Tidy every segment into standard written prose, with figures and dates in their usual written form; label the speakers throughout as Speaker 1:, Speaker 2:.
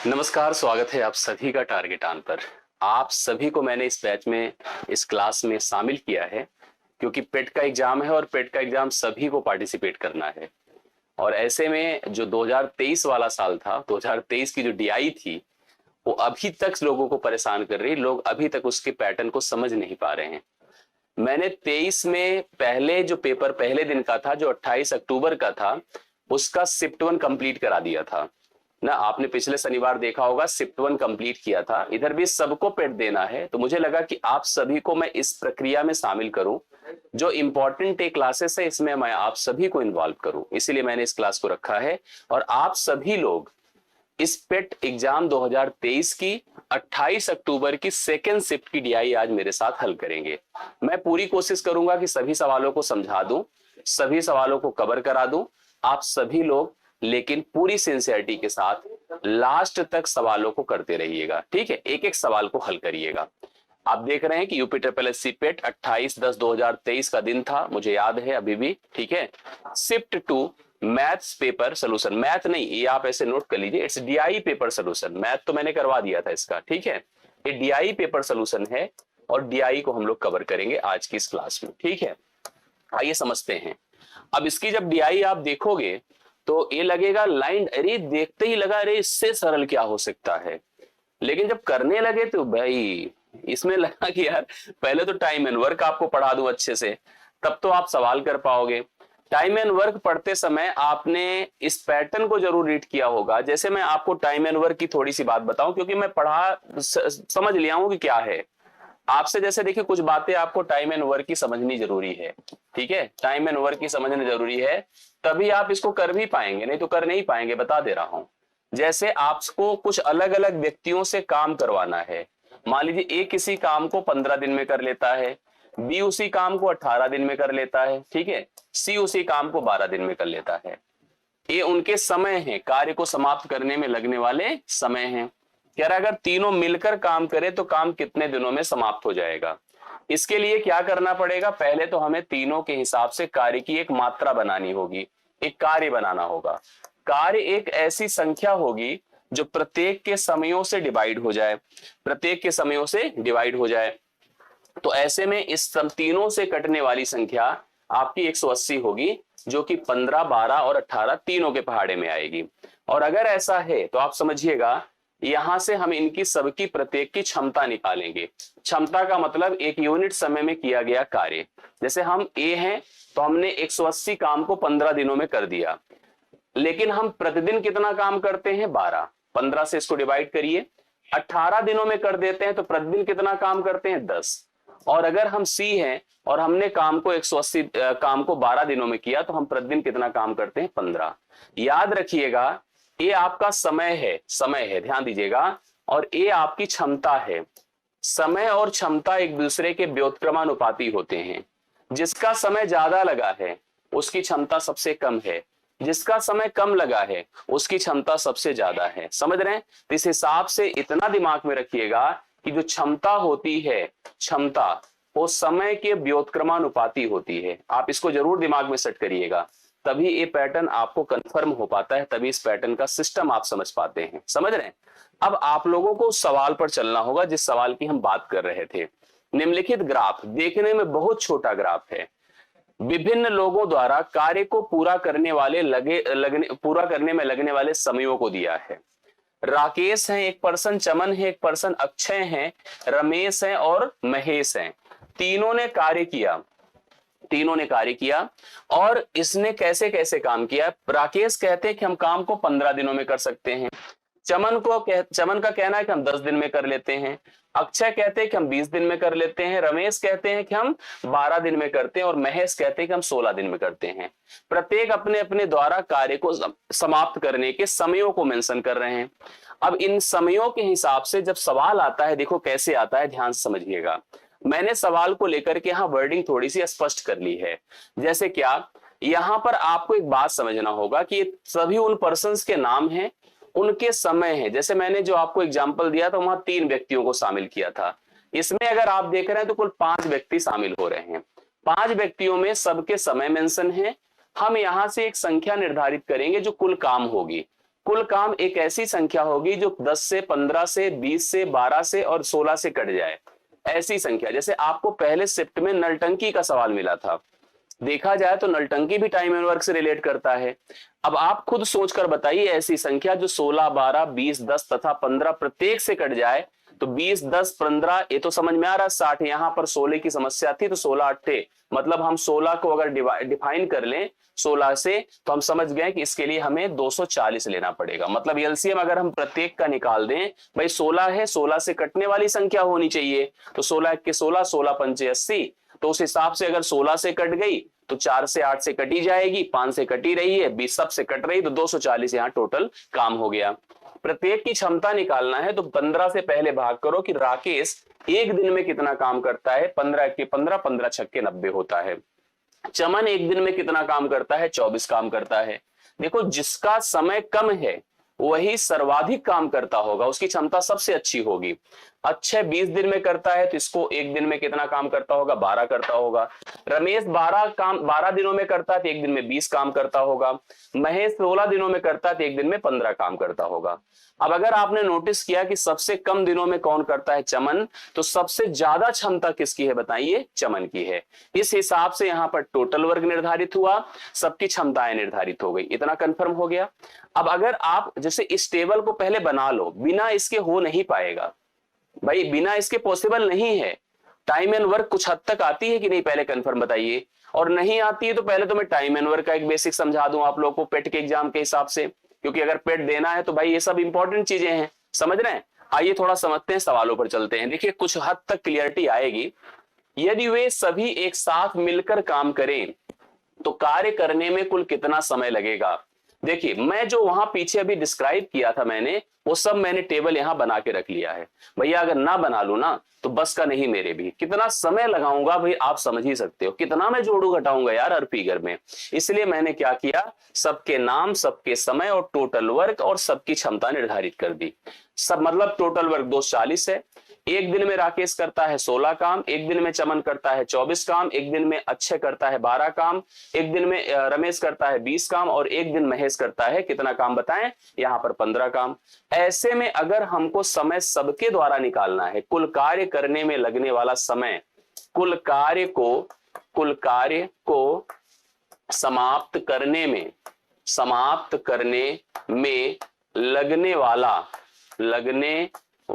Speaker 1: नमस्कार, स्वागत है आप सभी का टारगेट ऑन पर। आप सभी को मैंने इस बैच में, इस क्लास में शामिल किया है क्योंकि पेट का एग्जाम है और पेट का एग्जाम सभी को पार्टिसिपेट करना है। और ऐसे में जो 2023 वाला साल था, 2023 की जो डीआई थी, वो अभी तक लोगों को परेशान कर रही है। लोग अभी तक उसके पैटर्न को समझ नहीं पा रहे हैं। मैंने 23 में पहले जो पेपर पहले दिन का था, जो 28 अक्टूबर का था, उसका शिफ्ट 1 कंप्लीट करा दिया था ना। आपने पिछले शनिवार देखा होगा, शिफ्ट 1 कंप्लीट किया था। इधर भी सबको पेट देना है, तो मुझे लगा कि आप सभी को मैं इस प्रक्रिया में शामिल करूं। जो इंपॉर्टेंट क्लासेस है, इसमें मैं आप सभी को इन्वॉल्व करूं, इसीलिए मैंने इस क्लास को रखा है। और आप सभी लोग इस पेट एग्जाम 2023 की 28 अक्टूबर की सेकेंड शिफ्ट की डीआई आज मेरे साथ हल करेंगे। मैं पूरी कोशिश करूंगा कि सभी सवालों को समझा दूं, सभी सवालों को कवर करा दूं। आप सभी लोग लेकिन पूरी सिंसियरिटी के साथ लास्ट तक सवालों को करते रहिएगा, ठीक है? एक एक सवाल को हल करिएगा। आप देख रहे हैं कि यूपी ट्रिपल एस सी पेट 28/10/2023 का दिन था, मुझे याद है अभी भी, ठीक है। Shift 2 maths paper solution, math नहीं, ये आप ऐसे नोट कर लीजिए, it's DI paper solution. Math तो मैंने करवा दिया था इसका, ठीक है। ये डीआई पेपर सोल्यूशन है और डीआई को हम लोग कवर करेंगे आज की इस क्लास में, ठीक है। आइए समझते हैं। अब इसकी जब डीआई आप देखोगे तो ये लगेगा लाइन, अरे देखते ही लगा अरे इससे सरल क्या हो सकता है। लेकिन जब करने लगे तो भाई इसमें लगा कि यार पहले तो टाइम एंड वर्क आपको पढ़ा दूं अच्छे से, तब तो आप सवाल कर पाओगे। टाइम एंड वर्क पढ़ते समय आपने इस पैटर्न को जरूर रीड किया होगा। जैसे मैं आपको टाइम एंड वर्क की थोड़ी सी बात बताऊं, क्योंकि मैं समझ लिया हूं कि क्या है आपसे। जैसे देखिए, कुछ बातें आपको टाइम एंड वर्क की समझनी जरूरी है, ठीक है। टाइम एंड वर्क की समझनी जरूरी है, तभी आप इसको कर भी पाएंगे, नहीं तो कर नहीं पाएंगे, बता दे रहा हूं। जैसे आपको कुछ अलग अलग व्यक्तियों से काम करवाना है। मान लीजिए ए किसी काम को 15 दिन में कर लेता है, बी उसी काम को 18 दिन में कर लेता है, ठीक है, सी उसी काम को 12 दिन में कर लेता है। ये उनके समय हैं, कार्य को समाप्त करने में लगने वाले समय हैं। कह रहा अगर तीनों मिलकर काम करें तो काम कितने दिनों में समाप्त हो जाएगा। इसके लिए क्या करना पड़ेगा, पहले तो हमें तीनों के हिसाब से कार्य की एक मात्रा बनानी होगी, एक कार्य बनाना होगा। कार्य एक ऐसी संख्या होगी जो प्रत्येक के समयों से डिवाइड हो जाए, प्रत्येक के समयों से डिवाइड हो जाए। तो ऐसे में इस तीनों से कटने वाली संख्या आपकी 180 होगी, जो कि 15, 12 और 18 तीनों के पहाड़े में आएगी। और अगर ऐसा है तो आप समझिएगा, यहां से हम इनकी सबकी प्रत्येक की क्षमता निकालेंगे। क्षमता का मतलब एक यूनिट समय में किया गया कार्य। जैसे हम ए हैं तो हमने 180 काम को 15 दिनों में कर दिया, लेकिन हम प्रतिदिन कितना काम करते हैं, 12। 15 से इसको डिवाइड करिए, 18 दिनों में कर देते हैं तो प्रतिदिन कितना काम करते हैं, 10। और अगर हम सी हैं और हमने काम को 180 काम को 12 दिनों में किया तो हम प्रतिदिन कितना काम करते हैं, 15। याद रखिएगा, ये आपका समय है, समय है, ध्यान दीजिएगा, और ये आपकी क्षमता है। समय और क्षमता एक दूसरे के व्युत्क्रमानुपाती होते हैं। जिसका समय ज्यादा लगा है उसकी क्षमता सबसे कम है, जिसका समय कम लगा है उसकी क्षमता सबसे ज्यादा है। समझ रहे हैं? तो इस हिसाब से इतना दिमाग में रखिएगा कि जो क्षमता होती है, क्षमता वो समय के व्युत्क्रमानुपाती होती है। आप इसको जरूर दिमाग में सेट करिएगा, तभी ये पैटर्न आपको कंफर्म हो पाता है, तभी इस पैटर्न का सिस्टम आप समझ पाते हैं। समझ रहे हैं? अब आप लोगों को उस सवाल पर चलना होगा जिस सवाल की हम बात कर रहे थे। निम्नलिखित ग्राफ देखने में बहुत छोटा ग्राफ है, विभिन्न लोगों द्वारा कार्य को पूरा करने में लगने वाले समयों को दिया है। राकेश है एक पर्सन, चमन है एक पर्सन, अक्षय है, रमेश है और महेश है। तीनों ने कार्य किया, तीनों ने कार्य किया। और इसने कैसे कैसे काम किया। राकेश कहते हैं कि हम काम को 15 दिनों में कर सकते हैं। चमन का कहना है कि हम 10 दिन में कर लेते हैं। अक्षय कहते हैं कि हम 20 दिन में कर लेते हैं। रमेश कहते हैं कि हम 12 दिन में करते हैं और महेश कहते हैं कि हम 16 दिन में करते हैं। प्रत्येक अपने अपने द्वारा कार्य को समाप्त करने के समयों को मेंशन कर रहे हैं। अब इन समयों के हिसाब से जब सवाल आता है, देखो कैसे आता है, ध्यान से समझिएगा। मैंने सवाल को लेकर के यहां वर्डिंग थोड़ी सी स्पष्ट कर ली है। जैसे क्या, यहां पर आपको एक बात समझना होगा कि सभी उन पर्संस के नाम हैं, उनके समय है। जैसे मैंने जो आपको एग्जांपल दिया था वहां 3 व्यक्तियों को शामिल किया था, इसमें अगर आप देख रहे हैं तो कुल 5 व्यक्ति शामिल हो रहे हैं। 5 व्यक्तियों में सबके समय मेंशन है। हम यहां से एक संख्या निर्धारित करेंगे जो कुल काम होगी। कुल काम एक ऐसी संख्या होगी जो 10 से, 15 से, 20 से, 12 से और 16 से कट जाए, ऐसी संख्या। जैसे आपको पहले शिफ्ट में नलटंकी का सवाल मिला था, देखा जाए तो नलटंकी भी टाइम एंड वर्क से रिलेट करता है। अब आप खुद सोचकर बताइए ऐसी संख्या जो 16, 12, 20, 10 तथा 15 प्रत्येक से कट जाए, तो 20, 10, 15 ये तो समझ में आ रहा है, 60। यहां पर 16 की समस्या थी तो 16 अट्ठे, मतलब हम 16 को अगर डिफाइन कर लें 16 से, तो हम समझ गए कि इसके लिए हमें 240 लेना पड़ेगा। मतलब एलसीएम अगर हम प्रत्येक का निकाल दें, भाई 16 है, 16 से कटने वाली संख्या होनी चाहिए, तो 16 के 16, 16 पंचे 80, तो उस हिसाब से अगर 16 से कट गई तो 4 से 8 से कटी जाएगी, 5 से कटी रही है, 20 सब से कट रही, तो 240 यहाँ टोटल काम हो गया। प्रत्येक की क्षमता निकालना है तो 15 से पहले भाग करो कि राकेश एक दिन में कितना काम करता है, 15 के 15, 15 छक्के 90 होता है। चमन एक दिन में कितना काम करता है, 24 काम करता है। देखो जिसका समय कम है वही सर्वाधिक काम करता होगा, उसकी क्षमता सबसे अच्छी होगी। अक्षय 20 दिन में करता है तो इसको एक दिन में कितना काम करता होगा, 12 करता होगा। रमेश 12 दिनों में करता है तो एक दिन में 20 काम करता होगा। महेश 16 दिनों में करता है तो एक दिन में 15 काम करता होगा। अब अगर आपने नोटिस किया कि सबसे कम दिनों में कौन करता है, चमन, तो सबसे ज्यादा क्षमता किसकी है बताइए, चमन की है। इस हिसाब से यहां पर टोटल वर्क निर्धारित हुआ, सबकी क्षमताएं निर्धारित हो गई। इतना कंफर्म हो गया। अब अगर आप जैसे इस टेबल को पहले बना लो, बिना इसके हो नहीं पाएगा भाई, बिना इसके पॉसिबल नहीं है। टाइम एंड वर्क कुछ हद तक आती है कि नहीं, पहले कंफर्म बताइए। और नहीं आती है तो पहले तो मैं टाइम एंड वर्क का एक बेसिक समझा दूं आप लोग को पेट के एग्जाम के हिसाब से, क्योंकि अगर पेट देना है तो भाई ये सब इंपॉर्टेंट चीजें हैं, समझ रहे हैं। आइए थोड़ा समझते हैं, सवालों पर चलते हैं। देखिए कुछ हद तक क्लियरिटी आएगी। यदि वे सभी एक साथ मिलकर काम करें तो कार्य करने में कुल कितना समय लगेगा। देखिए मैं जो वहां पीछे अभी डिस्क्राइब किया था मैंने, वो सब मैंने टेबल यहां बना के रख लिया है। भैया अगर ना बना लू ना तो बस का नहीं मेरे भी, कितना समय लगाऊंगा भाई आप समझ ही सकते हो, कितना मैं जोड़ू घटाऊंगा यार हर फिगर में। इसलिए मैंने क्या किया, सबके नाम, सबके समय और टोटल वर्क और सबकी क्षमता निर्धारित कर दी। सब मतलब टोटल वर्क 240 है। एक दिन में राकेश करता है 16 काम, एक दिन में चमन करता है 24 काम, एक दिन में अक्षय करता है 12 काम, एक दिन में रमेश करता है 20 काम और एक दिन महेश करता है कितना काम बताएं, यहां पर 15 काम। ऐसे में अगर हमको समय सबके द्वारा निकालना है, कुल कार्य करने में लगने वाला समय, कुल कार्य को समाप्त करने में लगने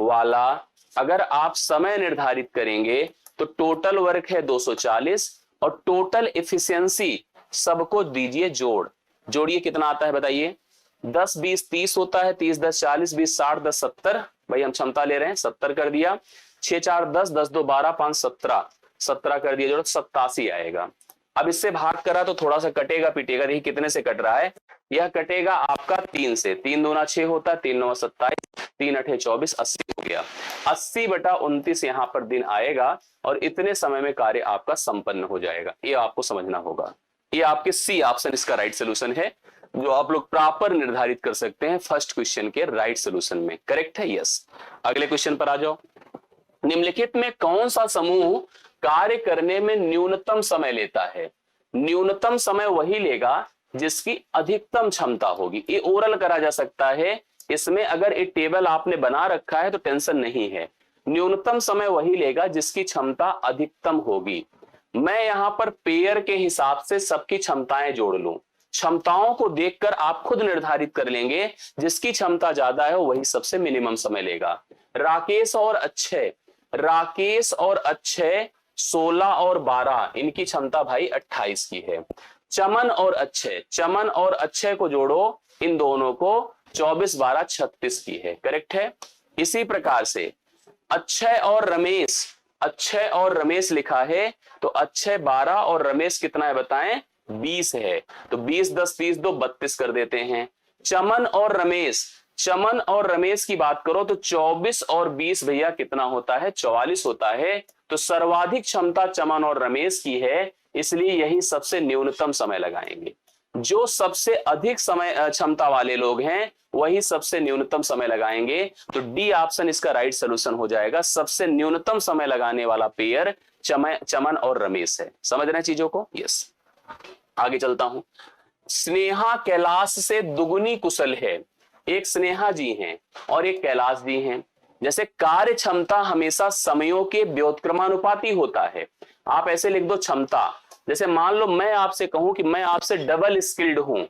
Speaker 1: वाला अगर आप समय निर्धारित करेंगे तो टोटल वर्क है 240 और टोटल एफिशिएंसी सबको दीजिए जोड़िए कितना आता है बताइए। 10 20 30 होता है, 30 10 40, 20 60, 10 70। भाई हम क्षमता ले रहे हैं, 70 कर दिया। 6 4 10, 10 2 12, 5 17 कर दिया, जोड़ 87 आएगा। अब इससे भाग करा तो थोड़ा सा कटेगा पिटेगा, देखिए कितने से कट रहा है, यह कटेगा आपका 3 से। 3 दूना 6 होता है, 3 9 27, 3 8 24, 80 हो गया। 80/29 यहाँ पर दिन आएगा और इतने समय में कार्य आपका संपन्न हो जाएगा। ये आपको समझना होगा। ये आपके सी ऑप्शन इसका राइट सोल्यूशन है, जो आप लोग प्रॉपर निर्धारित कर सकते हैं फर्स्ट क्वेश्चन के राइट सोल्यूशन में। करेक्ट है, यस। अगले क्वेश्चन पर आ जाओ। निम्नलिखित में कौन सा समूह कार्य करने में न्यूनतम समय लेता है। न्यूनतम समय वही लेगा जिसकी अधिकतम क्षमता होगी। ये ओरल करा जा सकता है, इसमें अगर एक टेबल आपने बना रखा है तो टेंशन नहीं है। न्यूनतम समय वही लेगा जिसकी क्षमता अधिकतम होगी। मैं यहां पर पेयर के हिसाब से सबकी क्षमताएं जोड़ लूं, क्षमताओं को देखकर आप खुद निर्धारित कर लेंगे, जिसकी क्षमता ज्यादा है वही सबसे मिनिमम समय लेगा। राकेश और अक्षय 16 और 12, इनकी क्षमता भाई 28 की है। चमन और अक्षय को जोड़ो, इन दोनों को 24 12 36 की है। करेक्ट है। इसी प्रकार से अक्षय और रमेश लिखा है तो अक्षय 12 और रमेश कितना है बताएं, 20 है। तो 20 10 30 2 32 कर देते हैं। चमन और रमेश की बात करो तो 24 और 20 भैया कितना होता है, 44 होता है। तो सर्वाधिक क्षमता चमन और रमेश की है, इसलिए यही सबसे न्यूनतम समय लगाएंगे। जो सबसे अधिक समय क्षमता वाले लोग हैं वही सबसे न्यूनतम समय लगाएंगे। तो डी ऑप्शन इसका राइट सोल्यूशन हो जाएगा। सबसे न्यूनतम समय लगाने वाला पेयर चमन और रमेश है। समझ रहे हैं चीजों को, यस। आगे चलता हूं। स्नेहा कैलाश से दुगुनी कुशल है। एक स्नेहा जी हैं और एक कैलाश जी हैं। जैसे कार्य क्षमता हमेशा समयों के व्युत्क्रमानुपाती होता है। आप ऐसे लिख दो क्षमता। जैसे मान लो मैं आपसे कहूं कि मैं आपसे डबल स्किल्ड हूं,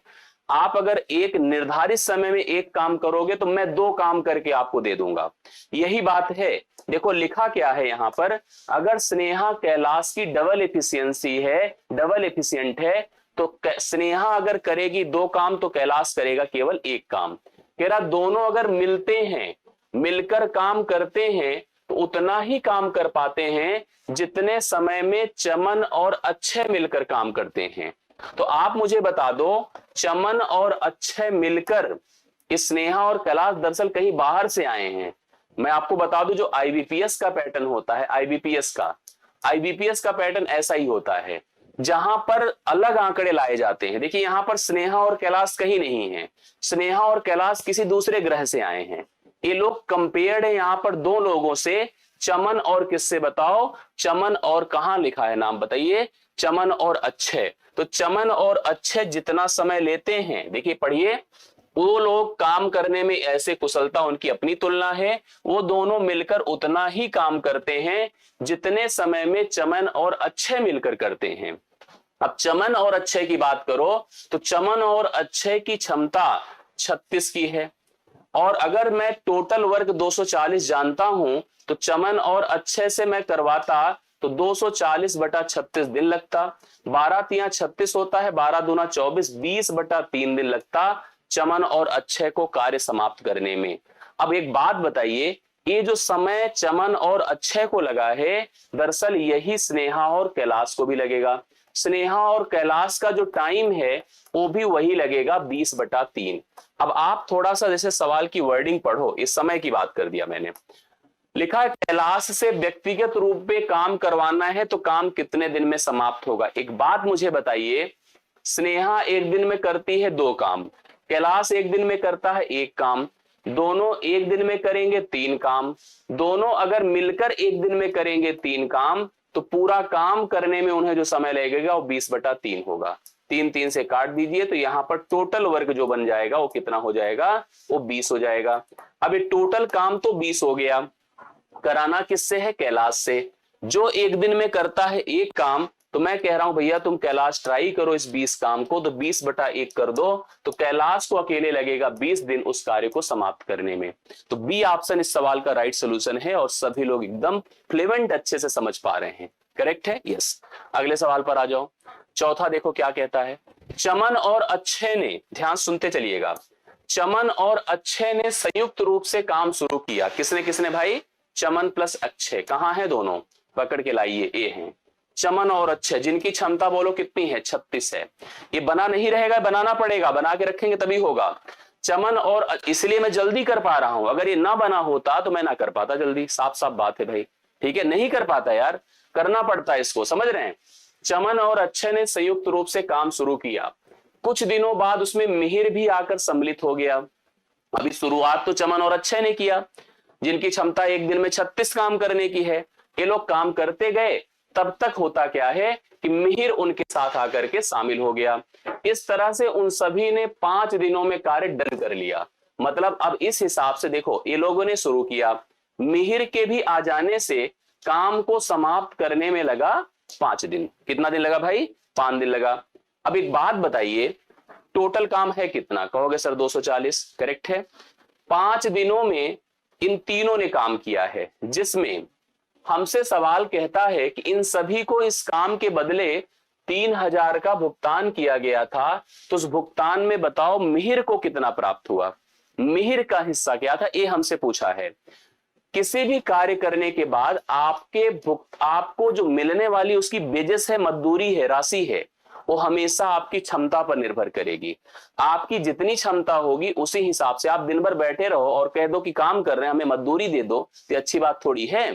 Speaker 1: आप अगर एक निर्धारित समय में एक काम करोगे तो मैं दो काम करके आपको दे दूंगा। यही बात है। देखो लिखा क्या है यहां पर, अगर स्नेहा कैलाश की डबल एफिशिएंसी है, डबल एफिशिएंट है, तो स्नेहा अगर करेगी दो काम तो कैलाश करेगा केवल एक काम। कह रहा दोनों अगर मिलते हैं, मिलकर काम करते हैं तो उतना ही काम कर पाते हैं जितने समय में चमन और अक्षय मिलकर काम करते हैं। तो आप मुझे बता दो, चमन और अक्षय मिलकर स्नेहा और कैलाश दरअसल कहीं बाहर से आए हैं। मैं आपको बता दूं जो आईबीपीएस का पैटर्न होता है, आईबीपीएस का पैटर्न ऐसा ही होता है जहां पर अलग आंकड़े लाए जाते हैं। देखिए यहां पर स्नेहा और कैलाश कहीं नहीं है, स्नेहा और कैलाश किसी दूसरे ग्रह से आए हैं। ये लोग कंपेयर्ड है यहां पर दो लोगों से, चमन और किससे बताओ, चमन और कहां लिखा है नाम बताइए, चमन और अक्षय। तो चमन और अक्षय जितना समय लेते हैं, देखिए पढ़िए, वो लोग काम करने में ऐसे कुशलता उनकी अपनी तुलना है, वो दोनों मिलकर उतना ही काम करते हैं जितने समय में चमन और अक्षय मिलकर करते हैं। अब चमन और अक्षय की बात करो तो चमन और अक्षय की क्षमता 36 की है, और अगर मैं टोटल वर्क 240 जानता हूं तो चमन और अक्षय से मैं करवाता तो 240/36 दिन लगता। 12 तिया 36 होता है, 12 दूना 24, 20/3 दिन लगता चमन और अक्षय को कार्य समाप्त करने में। अब एक बात बताइए, ये जो समय चमन और अक्षय को लगा है दरअसल यही स्नेहा और कैलाश को भी लगेगा। स्नेहा और कैलाश का जो टाइम है वो भी वही लगेगा 20/3। अब आप थोड़ा सा जैसे सवाल की वर्डिंग पढ़ो, इस समय की बात कर दिया मैंने। लिखा है कैलाश से व्यक्तिगत रूप में काम करवाना है तो काम कितने दिन में समाप्त होगा। एक बात मुझे बताइए, स्नेहा एक दिन में करती है दो काम, कैलाश एक दिन में करता है एक काम, दोनों एक दिन में करेंगे तीन काम। दोनों अगर मिलकर एक दिन में करेंगे तीन काम तो पूरा काम करने में उन्हें जो समय लगेगा वो 20/3 होगा। 3 से काट दीजिए तो यहां पर टोटल वर्क जो बन जाएगा वो कितना हो जाएगा, वो 20 हो जाएगा। अब ये टोटल काम तो 20 हो गया, कराना किससे है, कैलाश से, जो एक दिन में करता है एक काम। तो मैं कह रहा हूं भैया तुम कैलाश ट्राई करो इस 20 काम को, तो 20/1 कर दो तो कैलाश को अकेले लगेगा 20 दिन उस कार्य को समाप्त करने में। तो बी ऑप्शन इस सवाल का राइट सोल्यूशन है और सभी लोग एकदम फ्लुएंट अच्छे से समझ पा रहे हैं। करेक्ट है, यस। अगले सवाल पर आ जाओ। चौथा देखो क्या कहता है, चमन और अक्षय ने, ध्यान सुनते चलिएगा, चमन और अक्षय ने संयुक्त रूप से काम शुरू किया। किसने किसने भाई, चमन प्लस अक्षय। कहां है दोनों, पकड़ के लाइए, ए हैं चमन और अक्षय, जिनकी क्षमता बोलो कितनी है, 36 है। ये बना नहीं रहेगा, बनाना पड़ेगा, बना के रखेंगे तभी होगा। चमन और, इसलिए मैं जल्दी कर पा रहा हूं, अगर ये ना बना होता तो मैं ना कर पाता जल्दी, साफ साफ बात है भाई, ठीक है, नहीं कर पाता यार, करना पड़ता है इसको, समझ रहे हैं। चमन और अक्षय ने संयुक्त रूप से काम शुरू किया, कुछ दिनों बाद उसमें मिहिर भी आकर सम्मिलित हो गया। अभी शुरुआत तो चमन और अक्षय ने किया, जिनकी क्षमता एक दिन में 36 काम करने की है। ये लोग काम करते गए, तब तक होता क्या है कि मिहिर उनके साथ आकर के शामिल हो गया। इस तरह से उन सभी ने 5 दिनों में कार्य डन कर लिया। मतलब अब इस हिसाब से देखो, ये लोगों ने शुरू किया, मिहिर के भी आ जाने से काम को समाप्त करने में लगा 5 दिन। कितना दिन लगा भाई, 5 दिन लगा। अब एक बात बताइए, टोटल काम है कितना, कहोगे सर 240, करेक्ट है। 5 दिनों में इन तीनों ने काम किया है, जिसमें हमसे सवाल कहता है कि इन सभी को इस काम के बदले 3000 का भुगतान किया गया था। तो उस भुगतान में बताओ मिहिर को कितना प्राप्त हुआ, मिहिर का हिस्सा क्या था, ये हमसे पूछा है। किसी भी कार्य करने के बाद आपको जो मिलने वाली उसकी वेजेस है, मजदूरी है, राशि है, वो हमेशा आपकी क्षमता पर निर्भर करेगी। आपकी जितनी क्षमता होगी उसी हिसाब से। आप दिन भर बैठे रहो और कह दो कि काम कर रहे हैं, हमें मजदूरी दे दो, तो अच्छी बात थोड़ी है।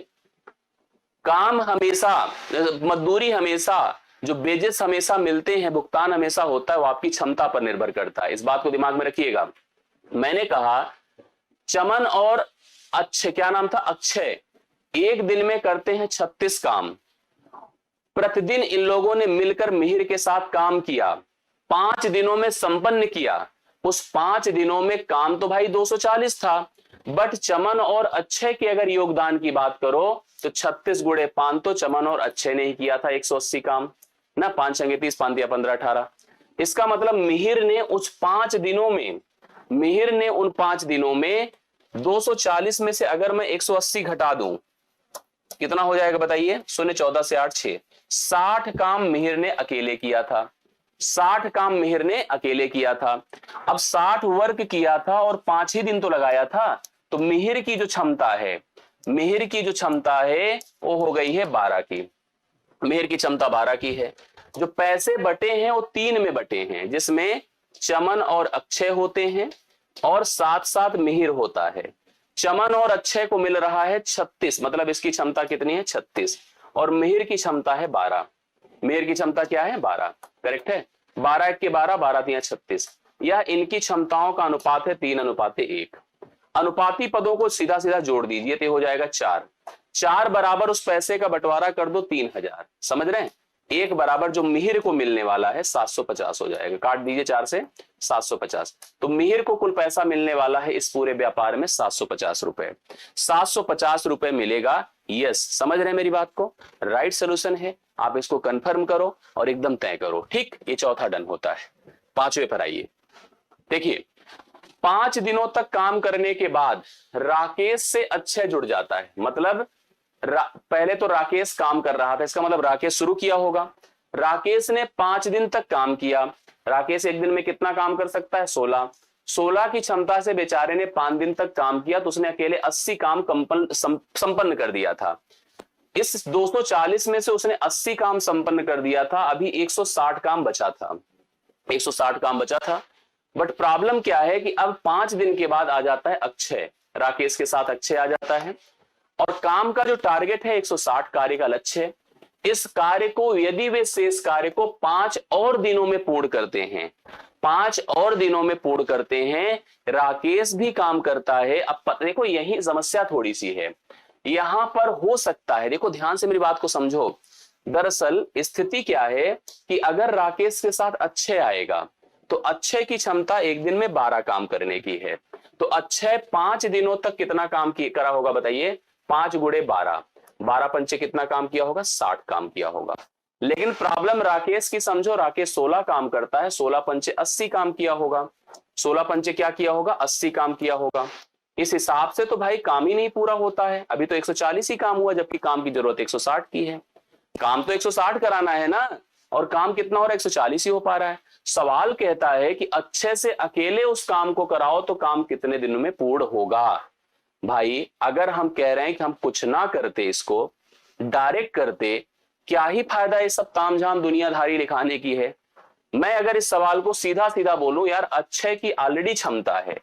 Speaker 1: काम हमेशा, मजदूरी हमेशा, जो वेजेस हमेशा मिलते हैं, भुगतान हमेशा होता है, वो आपकी क्षमता पर निर्भर करता है। इस बात को दिमाग में रखिएगा। मैंने कहा चमन और अक्षय, क्या नाम था, अक्षय, एक दिन में करते हैं 36 काम। प्रतिदिन इन लोगों ने मिलकर मिहिर के साथ काम किया, 5 दिनों में संपन्न किया। उस 5 दिनों में काम तो भाई 240 था, बट चमन और अक्षय के अगर योगदान की बात करो तो 36 गुणे 5 तो चमन और अक्षय ने ही किया था 180 काम ना। 5 संगे 30, 5 दिया 15, 18। इसका मतलब मिहिर ने उस 5 दिनों में, मिहिर ने उन 5 दिनों में 240 में से अगर मैं 180 घटा दूं, कितना हो जाएगा बताइए? 0, 14 से 8, 6, 60 काम मिहिर ने अकेले किया था। 60 काम मिहिर ने अकेले किया था। अब 60 वर्क किया था और 5 ही दिन तो लगाया था, तो मिहिर की जो क्षमता है, मिहिर की जो क्षमता है वो हो गई है 12 की। मिहिर की क्षमता 12 की है। जो पैसे बटे हैं वो 3 में बटे हैं, जिसमें चमन और अक्षय होते हैं और साथ साथ मिहिर होता है। चमन और अक्षय को मिल रहा है 36, मतलब इसकी क्षमता कितनी है? 36, और मिहिर की क्षमता है 12। मिहिर की क्षमता क्या है? 12, करेक्ट है। 12 1 के 12, 12 3 36। यह इनकी क्षमताओं का अनुपात है 3:1। अनुपाती पदों को सीधा सीधा जोड़ दीजिए तो हो जाएगा 4। 4 बराबर उस पैसे का बंटवारा कर दो 3000, समझ रहे हैं? 1 बराबर जो मिहिर को मिलने वाला है 750 हो जाएगा, काट दीजिए 4 से 750। तो मिहिर को कुल पैसा मिलने वाला है इस पूरे व्यापार में 750 रुपए। 750 रुपए मिलेगा। यस, समझ रहे हैं मेरी बात को? राइट सोल्यूशन है। आप इसको कंफर्म करो और एकदम तय करो। ठीक, ये चौथा डन होता है। 5वें पर आइए। देखिए, 5 दिनों तक काम करने के बाद राकेश से अक्षय जुड़ जाता है। मतलब पहले तो राकेश काम कर रहा था, इसका मतलब राकेश शुरू किया होगा। राकेश ने 5 दिन तक काम किया। राकेश एक दिन में कितना काम कर सकता है? 16। 16 की क्षमता से बेचारे ने 5 दिन तक काम किया, तो उसने अकेले 80 काम संपन्न कर दिया था। इस 240 में से उसने 80 काम संपन्न कर दिया था। अभी 160 काम बचा था, 160 काम बचा था। बट प्रॉब्लम क्या है कि अब 5 दिन के बाद आ जाता है अक्षय, राकेश के साथ अक्षय आ जाता है, और काम का जो टारगेट है 160 कार्य का लक्ष्य। इस कार्य को, यदि वे शेष कार्य को 5 और दिनों में पूर्ण करते हैं, 5 और दिनों में पूर्ण करते हैं, राकेश भी काम करता है। अब देखो यही समस्या थोड़ी सी है। यहां पर हो सकता है, देखो ध्यान से मेरी बात को समझो। दरअसल स्थिति क्या है कि अगर राकेश के साथ अक्षय आएगा तो अक्षय की क्षमता एक दिन में 12 काम करने की है। तो अक्षय 5 दिनों तक कितना काम करा होगा बताइए? 5 गुणे 12, 12 पंचे कितना काम किया होगा? 60 काम किया होगा। लेकिन प्रॉब्लम राकेश की समझो, राकेश 16 काम करता है, 16 पंचे 80 काम किया होगा। 16 पंचे क्या किया होगा? 80 काम किया होगा। इस हिसाब से तो भाई काम ही नहीं पूरा होता है। अभी तो 140 ही काम हुआ, जबकि काम की जरूरत 160 की है। काम तो 160 कराना है ना, और काम कितना हो रहा है? 140 ही हो पा रहा है। सवाल कहता है कि अच्छे से अकेले उस काम को कराओ तो काम कितने दिनों में पूर्ण होगा? भाई अगर हम कह रहे हैं कि हम कुछ ना करते, इसको डायरेक्ट करते, क्या ही फायदा ये सब तामझाम दुनियादारी लिखाने की है? मैं अगर इस सवाल को सीधा सीधा बोलूं, यार अक्षय की ऑलरेडी क्षमता है,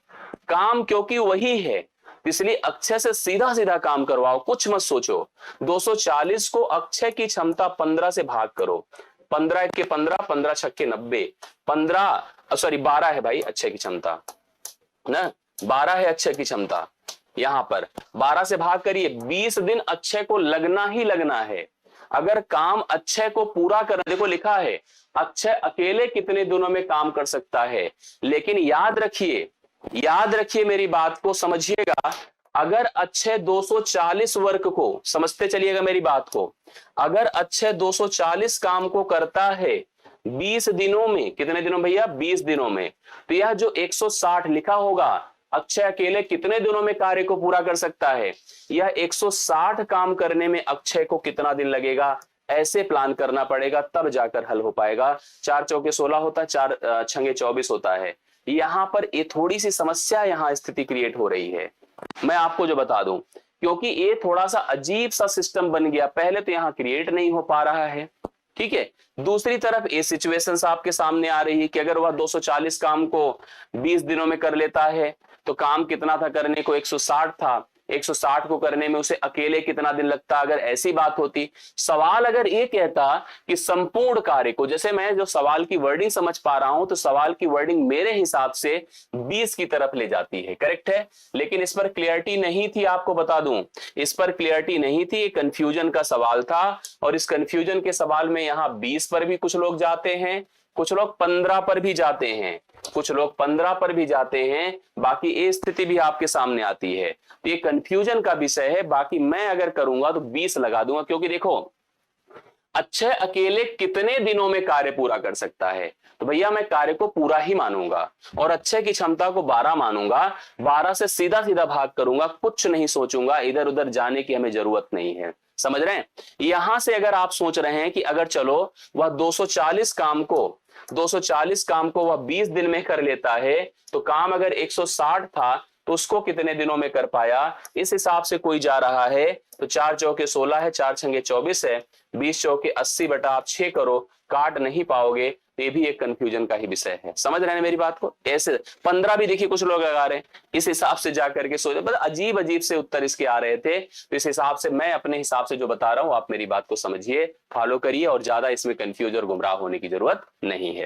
Speaker 1: काम क्योंकि वही है, इसलिए अक्षय से सीधा सीधा काम करवाओ, कुछ मत सोचो। 240 को अक्षय की क्षमता 15 से भाग करो। 15 1 के 15, 15 6 के 90, 12 है भाई अक्षय की क्षमता ना, 12 है अक्षय की क्षमता। यहां पर 12 से भाग करिए, 20 दिन अक्षय को लगना ही लगना है। अगर काम अक्षय को पूरा करना, देखो लिखा है अक्षय अकेले कितने दिनों में काम कर सकता है, लेकिन याद रखिए मेरी बात को समझिएगा। अगर अक्षय 240 वर्क को, समझते चलिएगा मेरी बात को, अगर अक्षय 240 काम को करता है 20 दिनों में, कितने दिनों भैया? 20 दिनों में, तो यह जो 160 लिखा होगा, अक्षय अकेले कितने दिनों में कार्य को पूरा कर सकता है? यह 160 काम करने में अक्षय को कितना दिन लगेगा, ऐसे प्लान करना पड़ेगा, तब जाकर हल हो पाएगा। 4 चौके 16 होता है, 4 छंगे 24 होता है। यहां पर ये थोड़ी सी समस्या, यहां स्थिति क्रिएट हो रही है। मैं आपको जो बता दूं, क्योंकि ये थोड़ा सा अजीब सा सिस्टम बन गया, पहले तो यहां क्रिएट नहीं हो पा रहा है, ठीक है। दूसरी तरफ ये सिचुएशंस आपके सामने आ रही है कि अगर वह 240 काम को 20 दिनों में कर लेता है तो काम कितना था करने को? 160 था। 160 को करने में उसे अकेले कितना दिन लगता? अगर ऐसी बात होती, सवाल अगर ये कहता कि संपूर्ण कार्य को, जैसे मैं जो सवाल की वर्डिंग समझ पा रहा हूं, तो सवाल की वर्डिंग मेरे हिसाब से 20 की तरफ ले जाती है, करेक्ट है। लेकिन इस पर क्लियरिटी नहीं थी, आपको बता दूं, इस पर क्लियरिटी नहीं थी, कंफ्यूजन का सवाल था। और इस कंफ्यूजन के सवाल में यहां 20 पर भी कुछ लोग जाते हैं कुछ लोग 15 पर भी जाते हैं, कुछ लोग 15 पर भी जाते हैं, बाकी ये स्थिति भी आपके सामने आती है। तो ये कंफ्यूजन का विषय है। बाकी मैं अगर करूंगा तो 20 लगा दूंगा, क्योंकि देखो अक्षय अकेले कितने दिनों में कार्य पूरा कर सकता है, तो भैया मैं कार्य को पूरा ही मानूंगा और अक्षय की क्षमता को 12 मानूंगा। 12 से सीधा सीधा भाग करूंगा, कुछ नहीं सोचूंगा, इधर उधर जाने की हमें जरूरत नहीं है। समझ रहे हैं? यहां से अगर आप सोच रहे हैं कि अगर चलो वह 240 काम को वह 20 दिन में कर लेता है, तो काम अगर 160 था तो उसको कितने दिनों में कर पाया, इस हिसाब से कोई जा रहा है। तो 4 चौके 16 है, 4 छंगे 24 है, 20 चौके 80 बटा आप 6 करो, काट नहीं पाओगे। तो ये भी एक कंफ्यूजन का ही विषय है। समझ रहे हैं मेरी बात को? ऐसे 15 भी देखिए कुछ लोग लगा रहे हैं, इस हिसाब से जाकर के सोचे, मतलब अजीब अजीब से उत्तर इसके आ रहे थे। तो इस हिसाब से मैं अपने हिसाब से जो बता रहा हूं, आप मेरी बात को समझिए, फॉलो करिए, और ज्यादा इसमें कंफ्यूज और गुमराह होने की जरूरत नहीं है।